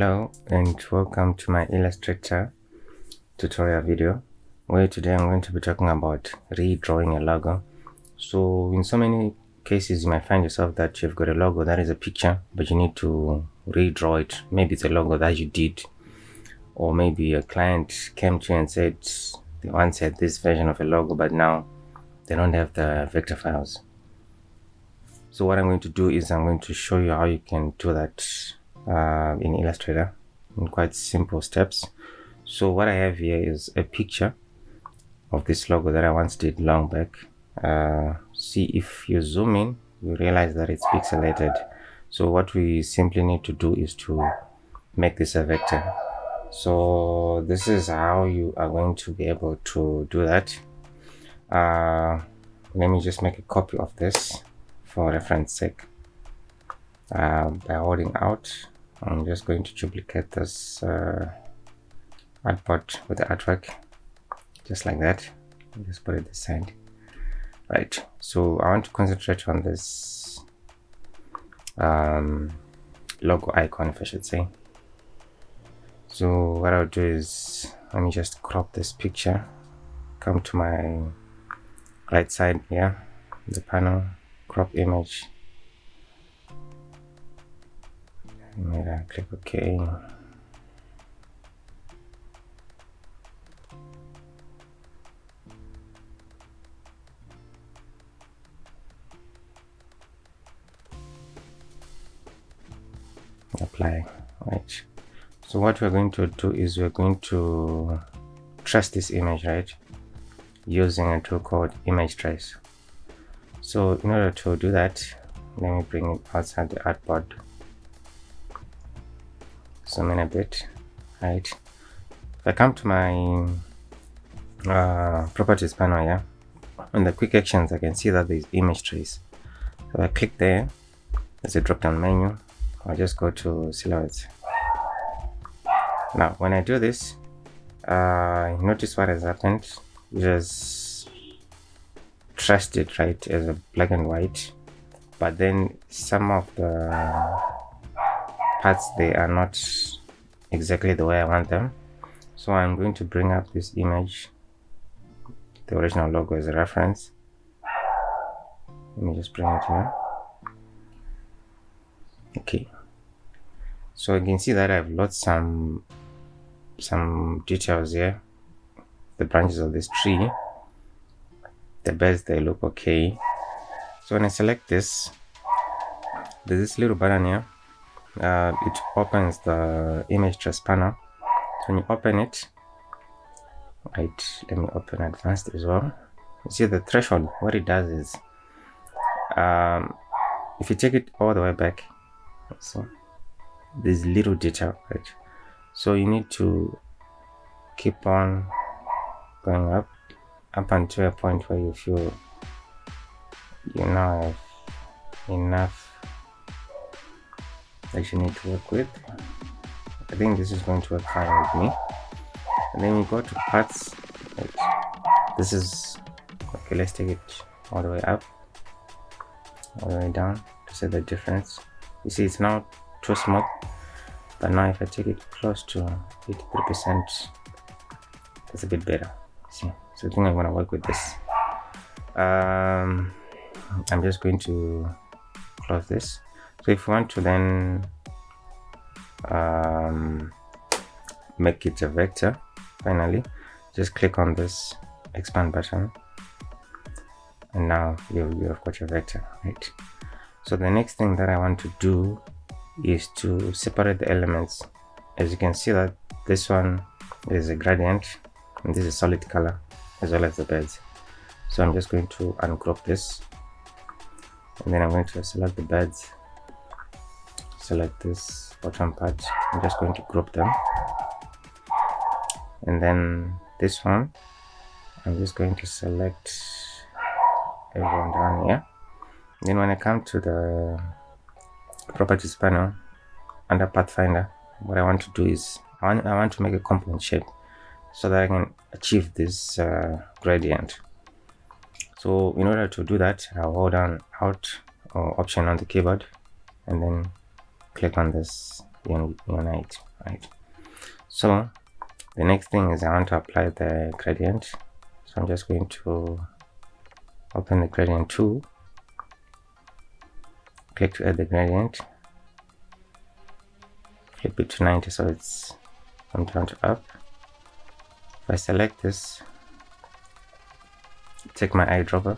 Hello and welcome to my Illustrator tutorial video, where today I'm going to be talking about redrawing a logo. So in so many cases you might find yourself that you've got a logo that is a picture, but you need to redraw it. Maybe it's a logo that you did, or maybe a client came to you and said they once had this version of a logo, but now they don't have the vector files. So what I'm going to do is I'm going to show you how you can do that in Illustrator in quite simple steps. So what I have here is a picture of this logo that I once did long back. See, if you zoom in, you realize that it's pixelated. So what we simply need to do is to make this a vector. So this is how you are going to be able to do that. Let me just make a copy of this for reference sake. By holding out, I'm just going to duplicate this artboard with the artwork, just like that. Just put it this side. Right, so I want to concentrate on this logo icon, if I should say. So what I'll do is, let me just crop this picture, come to my right side here, the panel, crop image, and click OK. Apply. Right, so what we're going to do is we're going to trace this image, right, using a tool called image trace. So in order to do that, let me bring it outside the artboard, zoom in a bit. Right, if I come to my properties panel here, on the quick actions I can see that there's image trace. So I click there, there's a drop down menu. I'll just go to silhouettes. Now when I do this, notice what has happened. Just traced it right as a black and white, but then some of the parts, they are not exactly the way I want them. So I'm going to bring up this image, the original logo, as a reference. Let me just bring it here. Okay, so you can see that I've lost some details here. The branches of this tree, the birds, they look okay. So when I select this, there's this little button here. It opens the image trace panel. So when you open it, right, let me open advanced as well. You see the threshold. What it does is, if you take it all the way back, so there's little detail, right? So you need to keep on going up until a point where you feel you now have enough that you need to work with. I think this is going to work fine with me. And then we go to parts. Right. This is okay. Let's take it all the way up, all the way down to see the difference. You see, it's now too smooth, but now if I take it close to 83%, that's a bit better. See, so I think I'm gonna work with this. I'm just going to close this. So if you want to then make it a vector, finally, just click on this expand button, and now you've got your vector, right? So the next thing that I want to do is to separate the elements. As you can see that this one is a gradient and this is solid color, as well as the birds. So I'm just going to ungroup this, and then I'm going to select the birds, select this bottom part. I'm just going to group them, and then this one I'm just going to select everyone down here. Then when I come to the properties panel under Pathfinder, what I want to do is I want to make a component shape so that I can achieve this gradient. So in order to do that, I'll hold down Alt or Option on the keyboard and then click on this unite. right? So the next thing is I want to apply the gradient. So I'm just going to open the gradient tool, click to add the gradient, flip it to 90 so it's from down to up. If I select this, take my eyedropper,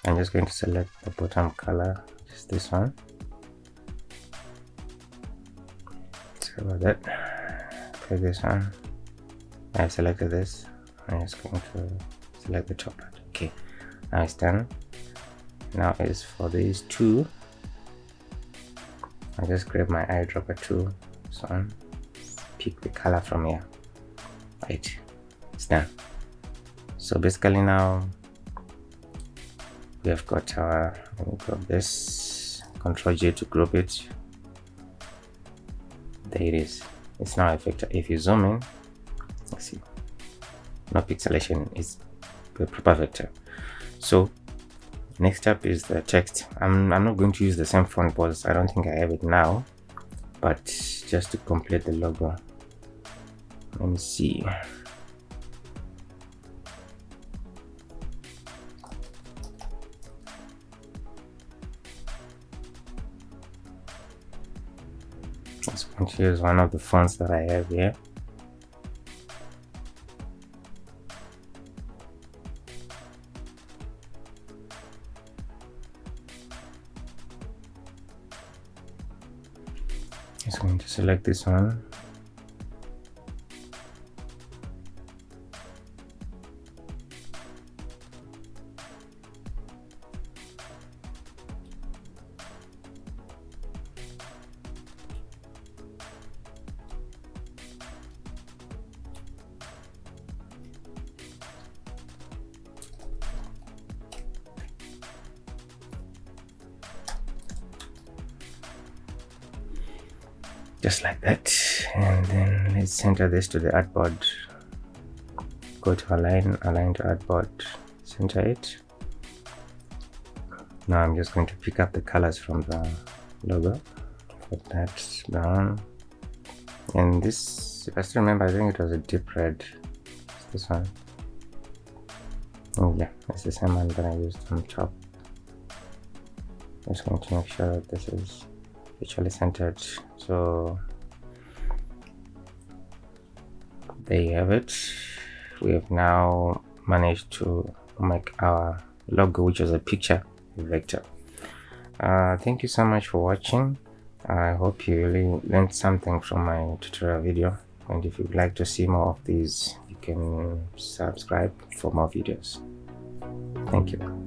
I'm just going to select the bottom color, just this one. Sorry about that. Click this one. I've selected this. I'm just going to select the top part. Okay, now it's done. Now is for these two. I just grab my eyedropper tool, this one, pick the color from here. Right, it's done. So basically now we have got our, let me grab this, Ctrl J to group it. There it is. It's now a vector. If you zoom in, let's see, no pixelation, is the proper vector. So next up is the text. I'm not going to use the same font because I don't think I have it now, but just to complete the logo, let me see. I'm going to use one of the fonts that I have here. Just going to select this one. Just like that, and then let's center this to the artboard. Go to align to artboard, center it. Now I'm just going to pick up the colors from the logo. Put that down, and this, if I still remember, I think it was a deep red. It's this one. Oh yeah, it's the same one that I used on top. Just going to make sure that this is actually centered. So there you have it. We have now managed to make our logo, which was a picture, a vector. Thank you so much for watching. I hope you really learned something from my tutorial video, and if you'd like to see more of these, you can subscribe for more videos. Thank you.